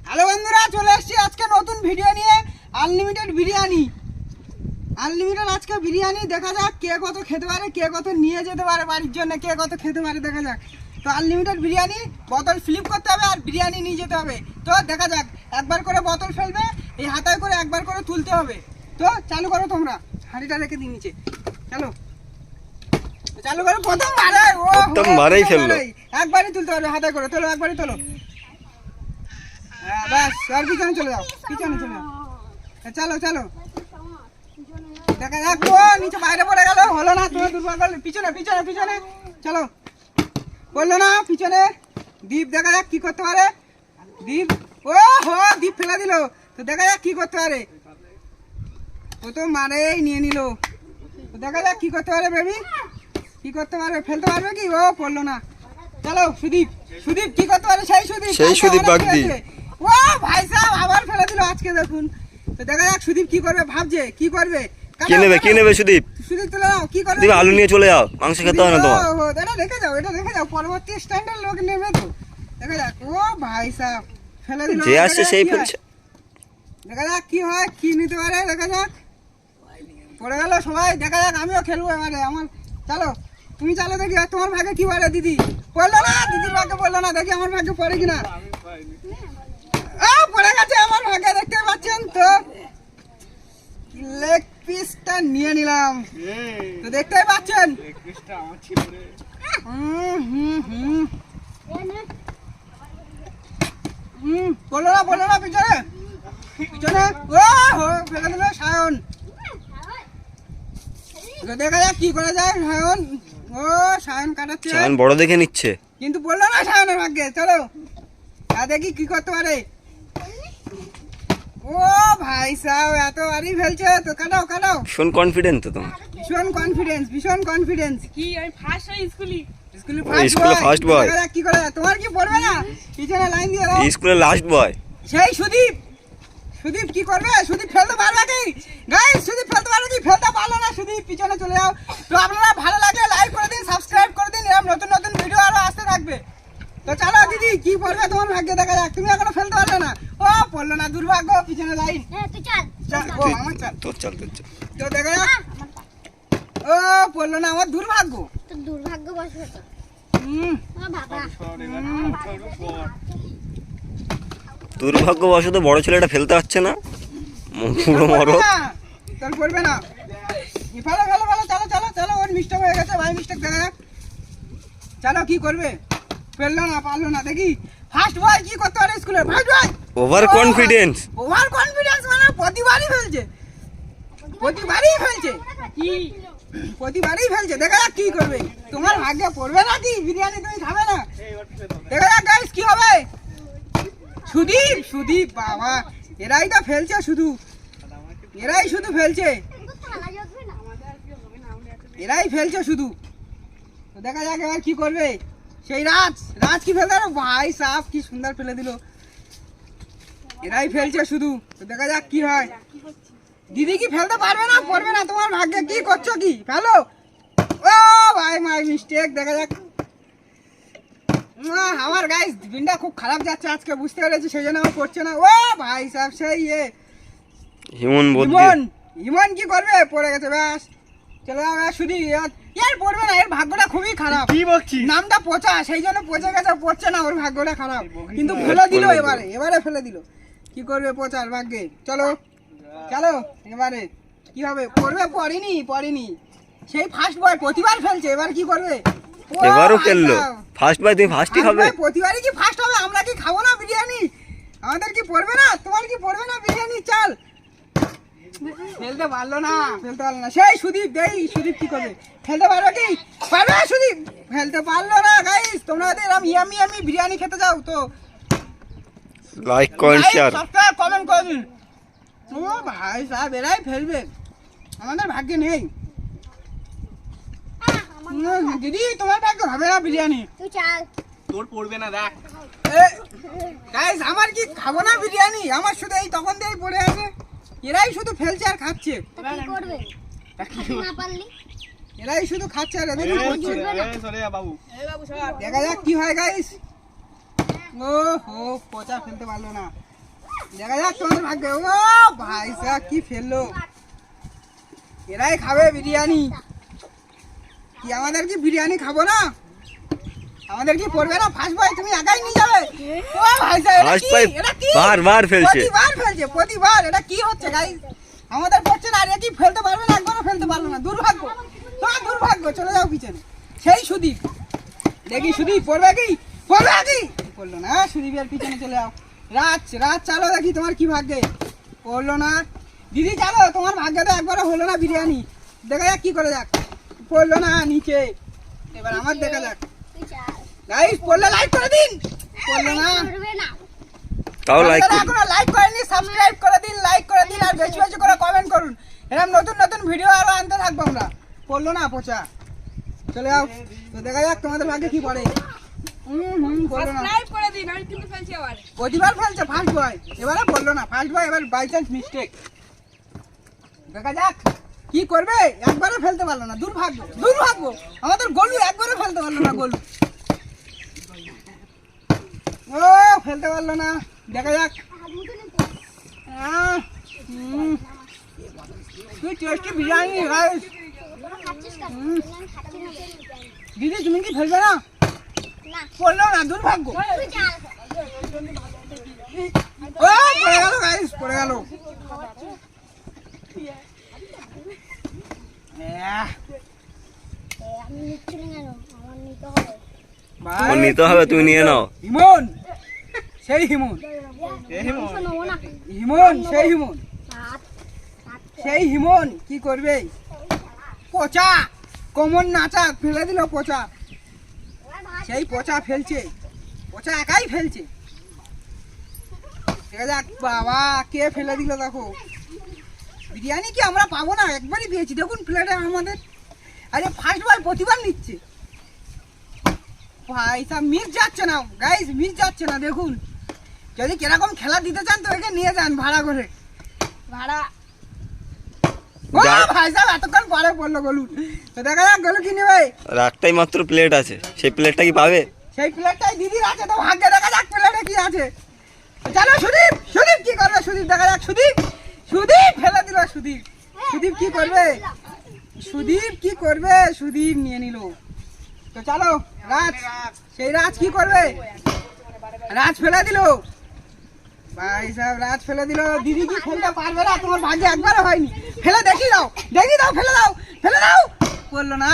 Hello বন্ধুরা, চলে এসেছি আজকে নতুন ভিডিও নিয়ে। আনলিমিটেড বিরিয়ানি, আনলিমিটেড আজকে বিরিয়ানি। দেখা যাক কে কত খেতে পারে, কে কত নিয়ে যেতে পারে বাড়ির জন্য, কে কত খেতে পারে দেখা যাক। তো আনলিমিটেড বিরিয়ানি, বোতল ফ্লিপ করতে হবে আর বিরিয়ানি নিয়ে যেতে হবে। তো দেখা যাক, একবার করে বোতল ফেলবে, এই হাতায় করে একবার করে তুলতে হবে। তো চালু করো, তোমরা হাঁড়িটা রেখে দিই নিচে। চলো চালু করো। প্রথমবারেই ফেললো, একবারই তুলতে হবে হাতায় করে। তোলো, একবারই তোলো। হ্যাঁ বাস, আর পিছনে চলে যাও, পিছনে চলে যাও। চলো চলো, দেখা যাক। ও নিচে বাইরে পড়ে গেল, হলো না। তোমার দুর্ভাগ্য। পিছনে পিছনে পিছনে চলো, বললো না পিছনে। দীপ দেখা যাক কি করতে পারে। দীপ, ও হো, দীপ ফেলে দিল। তো দেখা যাক কি করতে পারে। ও তো মারেই নিয়ে নিল। তো দেখা যাক কি করতে পারে বেবি, কি করতে পারবে, ফেলতে পারবে কি? ও পড়লো না। চলো সুদীপ, সুদীপ কি করতে পারে? সেই সুদীপ বাগদি। ও ভাই সাহেব আবার ফেলে দিল আজকে, দেখুন। তো দেখা যাক সুদীপ কি করবে, ভাবছে কি করবে। কি নেবে সুদীপ? সুদীপ তুলে নাও, কি করবে? তুমি আলু নিয়ে চলে যাও, মাংস খেতে হবে না তোমার। এটা রেখে যাও, এটা রেখে যাও, পরবর্তী স্ট্যান্ডার্ড লোক নেবে তো। দেখা যাক। ও ভাই সাহেব ফেলে দিল, যে আসছে সেই ফেলছে। দেখা যাক কি হয়, কি নিতে পারে। দেখা যাক, পড়ে গেল সবাই। দেখা যাক, আমিও খেলবো এবারে। আমার চলো, তুমি চালো দেখি তোমার ভাগে কি বলে। দিদি পড়লো না, দিদির ভাগে পড়লো না। দেখি আমার ভাগে পড়ে কিনা। পড়ে গেছে আমার ভাগে, দেখতে পাচ্ছেন তো। লেগ পিসটা নিয়ে নিলাম, তো দেখতেই পাচ্ছেন। বললো না, বললো না, পিছনে পিছনে। ও হো, ফেলে দিল সায়ন। দেখা যাক কি করে যায় সায়ন। ও সায়ন কাটাচ্ছে, সায়ন বড় দেখে নিচ্ছে, কিন্তু বললো না সায়নের ভাগ্যে। চলো দেখি কি করতে পারে। ও ভাই সাহেব এতবারই ফেলছে, তো কাটাও কাটাও। ভীষণ কনফিডেন্ট তো তোমার, ভীষণ কনফিডেন্স, ভীষণ কনফিডেন্স। কি আমি ফার্স্ট হই স্কুলে স্কুলে ফার্স্ট বয়। দেখা যাক কি করে। তোমার কি পড়বে না? পিছনে লাইন দিয়ে দাও। স্কুলে লাস্ট বয় সেই সুদীপ। সুদীপ কি করবে? সুদীপ ফেলতে পারবে কি? গাইস সুদীপ ফেলতে পারবে কি? ফেলতে পারলো না সুদীপ, পিছনে চলে যাও। তো আপনারা ভালো লাগলে লাইক করে দিন, সাবস্ক্রাইব করে দিন, এরকম নতুন নতুন ভিডিও আরো আসতে থাকবে। তো চলো দিদি, কি পড়বে তোমার ভাগ্যে দেখা যাক। তুমি এখনো ফেলতে পারলে না। ও পড়লো না, দুর্ভাগ্য। পিছনে লাইন, ও আমার চাল। তোর চল। তো দেখা যাক। ও পড়লো না, আমার দুর্ভাগ্য। দুর্ভাগ্য বসে তো দুর্ভাগ্যবশত বড় ছেলেটা ফেলতে পারছে না, পুরো মরো। তোর পড়বে না। ফেলো ফেলো ফেলো, চলো চলো চলো। ওর মিস্টেক হয়ে গেছে ভাই, মিস্টেক দেখা যাক। চলো কি করবে? ফেললো না, পারলো না। দেখি ফার্স্ট বয় কি করতে পারে স্কুলের first boy. Over confidence, over confidence মানে প্রতিবারই ফেলছে, প্রতিবারই ফেলছে, কি প্রতিবারই ফেলছে। দেখা যাক কি করবে। তোমার ভাগ্যে পড়বে না কি বিরিয়ানি, তুমি খাবে না। দেখা যাক গাইস কি হবে। সুদীপ, সুদীপ বাবা, এরাই তো ফেলছে শুধু, এরাই শুধু ফেলছে, এরাই ফেলছে শুধু। তো দেখা যাক এবার কি করবে। সেই রাজ, রাজ কি ফেলতে পারো? ভাই সাহেব কি সুন্দর ফেলে দিল। এরাই ফেলছে শুধু। তো দেখা যাক কি হয়। দিদি কি ফেলতে পারবে না? পড়বে না। তোমার ভাগ্যে কি করছো কি? ফেলো। ও ভাই মাই মিস্টেক। দেখা যাক। আমার গাইস দিনটা খুব খারাপ যাচ্ছে আজকে, বুঝতে পেরেছি, সেই জন্য আমার করছে না। ও ভাই সাহেব সেই হিমন ইমন কি করবে? পড়ে গেছে, ব্যাস চলে যাও। শুধু এর পড়বে না, এর ভাগ্যটা খুবই খারাপ। কি বলছিস? নামটা পচা, সেই জন্য পচে গেছে, পড়ছে না। ওর ভাগ্যটা খারাপ, কিন্তু ফেলে দিল এবারে, এবারে ফেলে দিল। কি করবে পচার ভাগ্যে? চলো চলো এবারে কি হবে? পড়বে? পড়েনি, পড়েনি। সেই ফার্স্ট বয় প্রতিবার ফেলছে, এবার কি করবে? এবারও খেললো ফার্স্ট বয়। তুমি ফার্স্টই খাবে? প্রতিবারই কি ফার্স্ট হবে? আমরা কি খাবো না বিরিয়ানি? আমাদের কি পড়বে না? তোমার কি পড়বে না বিরিয়ানি? চাল ফেলতে পারলো না, ফেলতে পারলো না। সেই সুদীপ, দেই সুদীপ কি করবে? ফেলতে পারবে কি? পারবে সুদীপ? ফেলতে পারলো না গাইস। তোমরা এরকম ইয়ামি ইয়ামি বিরিয়ানি খেতে যাও তো like comment share, subscribe comment করে দিন। ও ভাই সাহেব এরাই ফেলবে, আমাদের ভাগ্যে নেই। দিদি তোমার ভাগ্য হবে না বিরিয়ানি। তুই চাল, তোর পড়বে না দেখ। গাইস আমার কি খাবো না বিরিয়ানি? আমার শুধু এই তখন দিয়েই পড়ে আছে। এরাই শুধু ফেলছে আর খাচ্ছে। কি করবে? না পারলি এরাই শুধু খাচ্ছে আর এদেরই পড়ছে। সরে যা বাবু। দেখা যাক কি হয় গাইস। ও হো পচা ফেলতে পারলো না। দেখা যাক তোমাদের ভাগ্যে। ও ভাই সাহেব কি ফেললো, এরাই খাবে বিরিয়ানি। কি আমাদের কি বিরিয়ানি খাবো না? আমাদের কি পড়বে না? ফার্স্ট বয় তুমি একাই নিয়ে যাবে। ও ভাই সাহেব First boy বারবার ফেলছে। প্রতিবার এটা কি হচ্ছে গাইস? আমাদের পড়ছে না, আর এ কি ফেলতে পারবে না? একবারও ফেলতে পারলো না। দুর্ভাগ্য, তোমার দুর্ভাগ্য। চলে যাও পিছনে। সেই সুদীপ, দেখি সুদীপ পড়বে কি? পড়বে কি? পড়লো না। সুদীপের পিছনে চলে যাও। রাজ চালো, দেখি তোমার কি ভাগ্যে। পড়লো না। দিদি চালো, তোমার ভাগ্যে তো একবারও হলো না বিরিয়ানি। দেখা যাক কি করে যাক। পড়লো না নিচে। এবার আমার দেখা যাক। গাইস পড়লে লাইক করে দিন। পড়লো না। করবে না। তাও লাইক যারা করুন। এখনো লাইক করেননি সাবস্ক্রাইব করে দিন, লাইক করে দিন, আর বেশি বেশি করে কমেন্ট করুন। এরকম নতুন নতুন ভিডিও আরো আনতে থাকবো আমরা। পড়লো না পচা। চলে যাও। তো দেখা যাক তোমাদের ভাগ্যে কি পড়ে। পড়লো না। সাবস্ক্রাইব করে দিন, আমি কিন্তু ফেলছি আবার। প্রতিবার ফেলছে ফার্স্ট বয়, এবারে বললো না ফার্স্ট বয়, এবার বাই চান্স মিস্টেক। দেখা যাক কি করবে। একবারে ফেলতে পারলো না। দুর্ভাগ্য, দুর্ভাগ্য। আমাদের গোলু একবারে ফেলতে পারলো না। গোলু ও ফেলতে পারলো না। দেখা যাক। তুই টেস্টি বিরিয়ানি গাইস। খাচ্ছিস কেন? খাচ্ছি না। দিদি তুমি কি ফেলবে না? না। পড়লো না। দুর্ভাগ্য। তুই চাল। ও পড়ে গেল গাইস, পড়ে গেল। আমি নিচ্ছি না কেন? আমার নিতে হবে। ও নিতে হবে, তুমি নিয়ে নাও। হিমন, সেই হিমন, অংশ নেবো না। হিমন, সেই হিমন, হাত সেই হিমন কি করবে? পচা কমন নাচা ফেলে দিল। পচা, সেই পচা ফেলছে। পচা একাই ফেলছে। দেখা যাক। বাবা কে ফেলে দিল দেখো। বিরিয়ানি কি আমরা পাবো না? একবারই পেয়েছি। দেখুন প্লেটে আমাদের। আরে ফার্স্ট বয় প্রতিবার নিচ্ছে ভাই সাহেব। মিস যাচ্ছে না গাইস, মিস যাচ্ছে না। দেখুন যদি কিরকম খেলা দিতে চান তো একে নিয়ে যান ভাড়া করে। ভাড়া ও ভাই সাহেব এতক্ষণ পরে পড়লো গোলু। তো দেখা যাক গোলু কি নেবে। আর একটাই মাত্র প্লেট আছে, সেই প্লেটটা কি পাবে? সেই প্লেটটাই দিদির আছে। তো ভাগ্যে দেখা যাক প্লেটে কি আছে। চলো সুদীপ, সুদীপ কি করবে? সুদীপ দেখা যাক। সুদীপ, সুদীপ ফেলে দিল। সুদীপ, সুদীপ কি করবে? সুদীপ কি করবে? সুদীপ নিয়ে নিল। তো চলো রাজ, সেই রাজ কি করবে? রাজ ফেলে দিল ভাই সাহেব। রাজ ফেলে দিল। দিদি কি ফেলতে পারবে না? তোমার ভাগ্যে একবারও হয়নি। ফেলে দেখি দাও, দেখি দাও, ফেলে দাও, ফেলে দাও। পড়লো না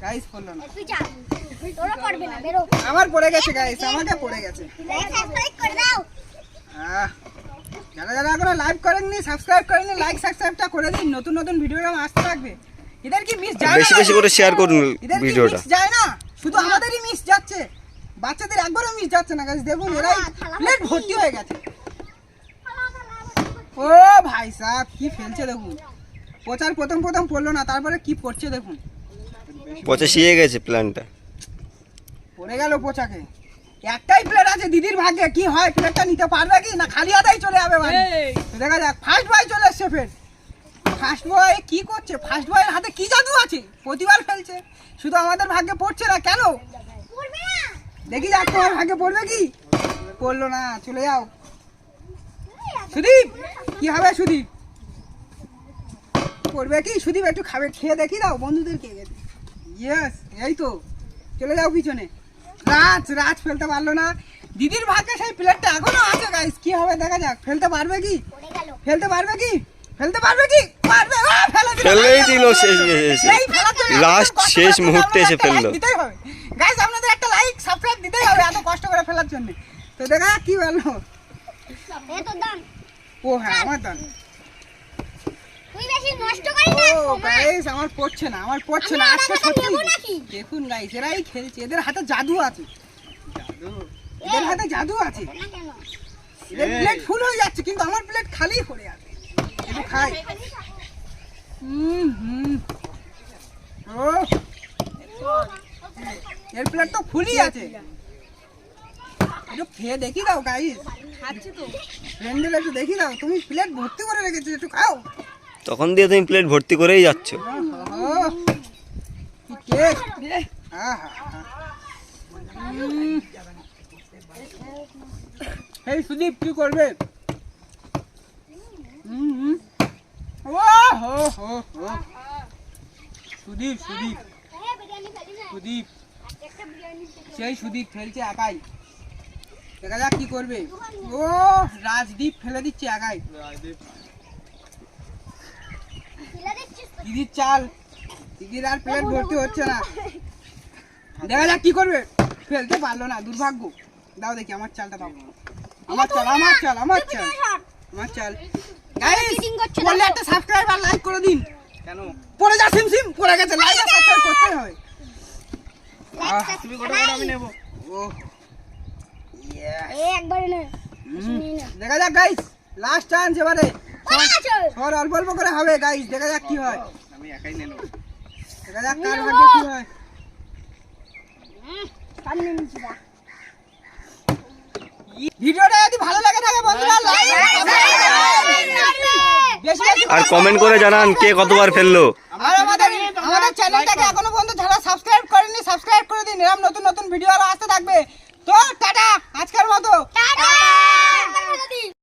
গাইস, পড়লো না। তুই চাল। তোরা করবে না, বেরো। আমার পড়ে গেছে গাইস, আমাকে পড়ে গেছে। সাবস্ক্রাইব করে দাও। যারা যারা এখনো লাইক করেননি, সাবস্ক্রাইব করেননি, লাইক সাবস্ক্রাইবটা করে দিন। নতুন নতুন ভিডিও আসতে থাকবে। এদের কি মিস যায় না? বেশি বেশি করে শেয়ার করুন এদের কি ভিডিওটা। মিস যায় না? শুধু আমাদেরই মিস যাচ্ছে, বাচ্চাদের একবারও মিস যাচ্ছে না গাইস। দেখুন এরাই প্লেট ভর্তি হয়ে গেছে। ও ভাই সাহেব কি ফেলছে দেখুন। পচার প্রথম প্রথম পড়লো না, তারপরে কি পড়ছে দেখুন। পচা শিয়ে গেছে প্ল্যানটা। পড়ে গেল পচাকে। একটাই প্লেট আছে দিদির ভাগ্যে। কি হয়? প্লেটটা নিতে পারবে কি না খালি হাতেই চলে যাবে বাড়ি? এই, তো দেখা যাক। ফার্স্ট বয় চলে এসছে ফের। ফার্স্ট বয় কি করছে? ফার্স্ট বয়ের হাতে কি জাদু আছে? প্রতিবার ফেলছে, শুধু আমাদের ভাগ্যে পড়ছে না কেন? করবে না। দেখি যাক তোমার ভাগ্যে পড়বে কি। পড়লো না। চলে যাও। সুদীপ কি হবে? সুদীপ পড়বে কি? সুদীপ একটু খাবে, খেয়ে দেখি দাও বন্ধুদেরকে। ইয়েস, এই তো। চলে যাও পিছনে। রাজ ফেলতে পারলো না। দিদির ভাগ্যে সেই প্লেটটা এখনো আছে গাইস। কি হবে দেখা যাক। ফেলতে পারবে কি? পড়ে গেল। ফেলতে পারবে কি? ফেলতে পারবে কি? পারবে। ফেলে দিল। ফেলেই দিল শেষ এসে। এই ফেলার জন্য লাস্ট আপনাদের কষ্ট শেষ করতে মুহূর্তে আপনাদের এসে একটা ফেললো। like দিতেই হবে গাইস। আপনাদের একটা লাইক সাবস্ক্রাইব দিতেই হবে এত কষ্ট করে ফেলার জন্য। তো দেখা যাক কি বললো। এ তোর দাম। ও হ্যাঁ আমার দান। তুই বেশি নষ্ট করিস না। ও গাইস আমার পড়ছে না, আমার পড়ছে না। আমি আজকে আলাদা সত্যি নেবো নাকি? দেখুন গাইস এরাই খেলছে। এদের হাতে জাদু আছে। এদের হাতে জাদু আছে। না কেন? এদের প্লেট ফুল হয়ে যাচ্ছে কিন্তু আমার প্লেট খালি পড়ে আছে। একটু খাই। ও এর প্লেট তো ফুলই আছে। একটু খেয়ে দেখি দাও গাইস। খাচ্ছি তো। ফ্রেন্ডের একটু দেখি দাও। তুমি প্লেট ভর্তি করে রেখেছো, একটু খাও। তখন দিয়ে তুমি প্লেট ভর্তি করেই যাচ্ছ। ওহো, কি টেস্ট। আহা, এই সুদীপ কি করবে? ও হো হো হো সুদীপ সুদীপ হ্যাঁ বিরিয়ানি ফেলি না সুদীপ একটা বিরিয়ানি সেই সুদীপ ফেলছে একাই, দেখা যাক কি করবে। ও রাজদীপ ফেলে দিচ্ছে একাই। ফেলে দিচ্ছিস তো দিদির চাল, দিদির আর প্লেট ভর্তি হচ্ছে না, দেখা যাক কি করবে। ফেলতে পারলো না, দুর্ভাগ্য। দাও দেখি আমার চালটা দাও, আমার চাল আমার চাল আমার চাল আমার চাল। গাইস cheating করছো, বললে একটা সাবস্ক্রাইব আর লাইক করে দিন। কেন পড়ে যা সিম সিম পড়ে গেছে, লাইক আর সাবস্ক্রাইব করতে হবে। তুমি কোটা কোটা আমি নেব ও এই একবারে নে দেখা যাক গাইস, লাস্ট চান্স এবারে। আচ্ছা সর অল্প অল্প করে হবে গাইস, দেখা যাক কি হয়। আমি একাই নিলাম। দেখা যাক কার ভাগ্যে কি হয়। সামনে নিচে দা ভিডিওটা যদি ভালো লাগে থাকে বন্ধুরা লাইক বেশি বেশি আর কমেন্ট করে জানান কে কতবার ফেললো। আর আমাদের চ্যানেলটাকে এখনো পর্যন্ত যারা সাবস্ক্রাইব করেননি সাবস্ক্রাইব করে দিন, এরকম নতুন নতুন ভিডিও আরো আসতে থাকবে। তো টাটা আজকের মতো। টাটা